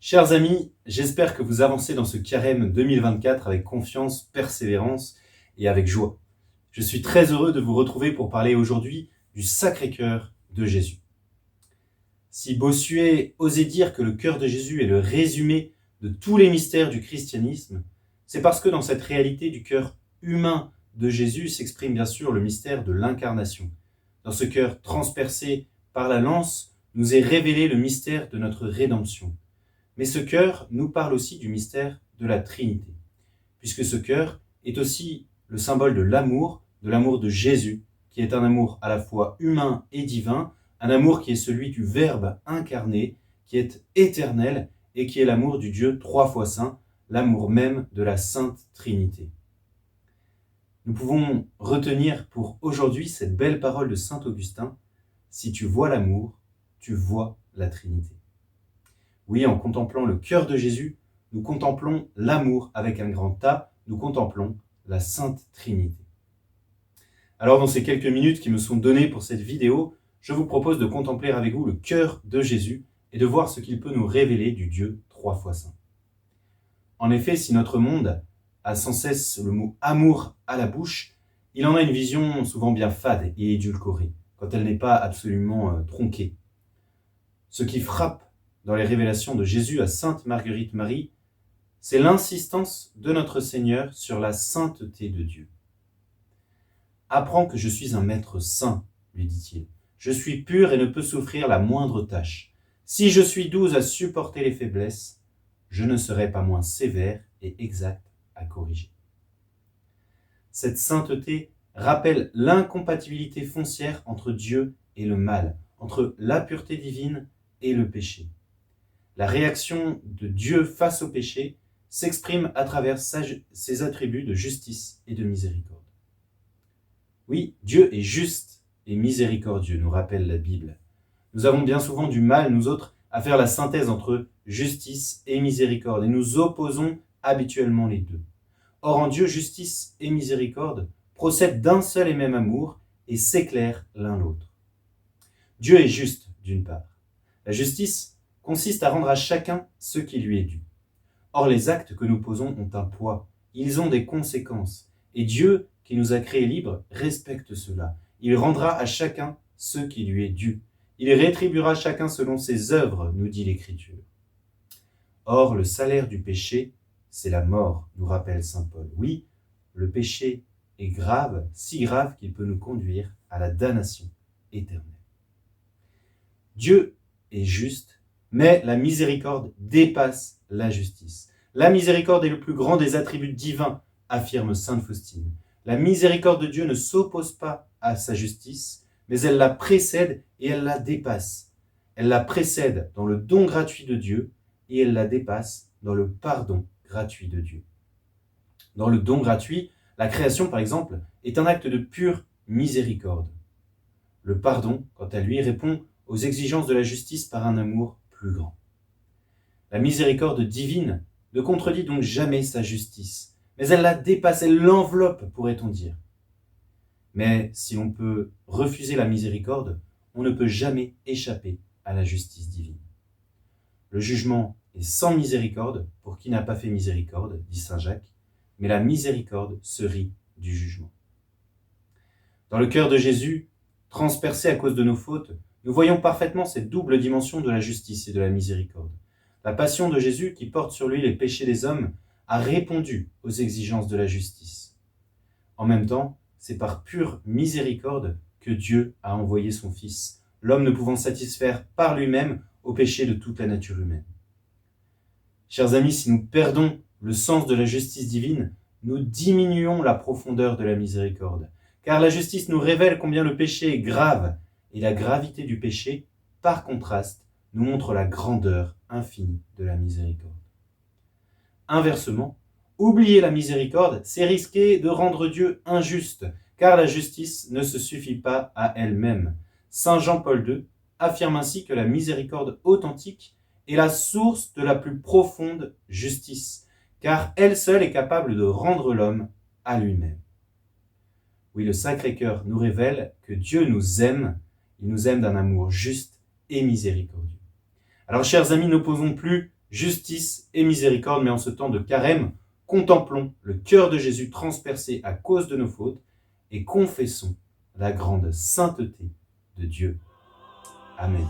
Chers amis, j'espère que vous avancez dans ce carême 2024 avec confiance, persévérance et avec joie. Je suis très heureux de vous retrouver pour parler aujourd'hui du Sacré-Cœur de Jésus. Si Bossuet osait dire que le cœur de Jésus est le résumé de tous les mystères du christianisme, c'est parce que dans cette réalité du cœur humain de Jésus s'exprime bien sûr le mystère de l'incarnation. Dans ce cœur transpercé par la lance, nous est révélé le mystère de notre rédemption. Mais ce cœur nous parle aussi du mystère de la Trinité, puisque ce cœur est aussi le symbole de l'amour de Jésus, qui est un amour à la fois humain et divin, un amour qui est celui du Verbe incarné, qui est éternel et qui est l'amour du Dieu trois fois saint, l'amour même de la Sainte Trinité. Nous pouvons retenir pour aujourd'hui cette belle parole de saint Augustin, « Si tu vois l'amour, tu vois la Trinité ». Oui, en contemplant le cœur de Jésus, nous contemplons l'amour avec un grand A, nous contemplons la Sainte Trinité. Alors dans ces quelques minutes qui me sont données pour cette vidéo, je vous propose de contempler avec vous le cœur de Jésus et de voir ce qu'il peut nous révéler du Dieu trois fois saint. En effet, si notre monde a sans cesse le mot amour à la bouche, il en a une vision souvent bien fade et édulcorée, quand elle n'est pas absolument tronquée. Ce qui frappe dans les révélations de Jésus à Sainte Marguerite Marie, c'est l'insistance de notre Seigneur sur la sainteté de Dieu. « Apprends que je suis un maître saint, lui dit-il. Je suis pur et ne peux souffrir la moindre tâche. Si je suis doux à supporter les faiblesses, je ne serai pas moins sévère et exact à corriger. » Cette sainteté rappelle l'incompatibilité foncière entre Dieu et le mal, entre la pureté divine et le péché. La réaction de Dieu face au péché s'exprime à travers ses attributs de justice et de miséricorde. Oui, Dieu est juste et miséricordieux, nous rappelle la Bible. Nous avons bien souvent du mal, nous autres, à faire la synthèse entre justice et miséricorde, et nous opposons habituellement les deux. Or, en Dieu, justice et miséricorde procèdent d'un seul et même amour et s'éclairent l'un l'autre. Dieu est juste, d'une part. La justice consiste à rendre à chacun ce qui lui est dû. Or, les actes que nous posons ont un poids, ils ont des conséquences, et Dieu, qui nous a créés libres, respecte cela. Il rendra à chacun ce qui lui est dû. Il rétribuera chacun selon ses œuvres, nous dit l'Écriture. Or, le salaire du péché, c'est la mort, nous rappelle saint Paul. Oui, le péché est grave, si grave qu'il peut nous conduire à la damnation éternelle. Dieu est juste, mais la miséricorde dépasse la justice. La miséricorde est le plus grand des attributs divins, affirme sainte Faustine. La miséricorde de Dieu ne s'oppose pas à sa justice, mais elle la précède et elle la dépasse. Elle la précède dans le don gratuit de Dieu et elle la dépasse dans le pardon gratuit de Dieu. Dans le don gratuit, la création, par exemple, est un acte de pure miséricorde. Le pardon, quant à lui, répond aux exigences de la justice par un amour plus grand. La miséricorde divine ne contredit donc jamais sa justice, mais elle la dépasse, elle l'enveloppe, pourrait-on dire. Mais si l'on peut refuser la miséricorde, on ne peut jamais échapper à la justice divine. Le jugement est sans miséricorde pour qui n'a pas fait miséricorde, dit saint Jacques, mais la miséricorde se rit du jugement. Dans le cœur de Jésus, transpercé à cause de nos fautes, nous voyons parfaitement cette double dimension de la justice et de la miséricorde. La passion de Jésus, qui porte sur lui les péchés des hommes, a répondu aux exigences de la justice. En même temps, c'est par pure miséricorde que Dieu a envoyé son Fils, l'homme ne pouvant satisfaire par lui-même au péché de toute la nature humaine. Chers amis, si nous perdons le sens de la justice divine, nous diminuons la profondeur de la miséricorde, car la justice nous révèle combien le péché est grave, et la gravité du péché, par contraste, nous montre la grandeur infinie de la miséricorde. Inversement, oublier la miséricorde, c'est risquer de rendre Dieu injuste, car la justice ne se suffit pas à elle-même. Saint Jean-Paul II affirme ainsi que la miséricorde authentique est la source de la plus profonde justice, car elle seule est capable de rendre l'homme à lui-même. Oui, le Sacré-Cœur nous révèle que Dieu nous aime, il nous aime d'un amour juste et miséricordieux. Alors, chers amis, n'opposons plus justice et miséricorde, mais en ce temps de carême, contemplons le cœur de Jésus transpercé à cause de nos fautes et confessons la grande sainteté de Dieu. Amen.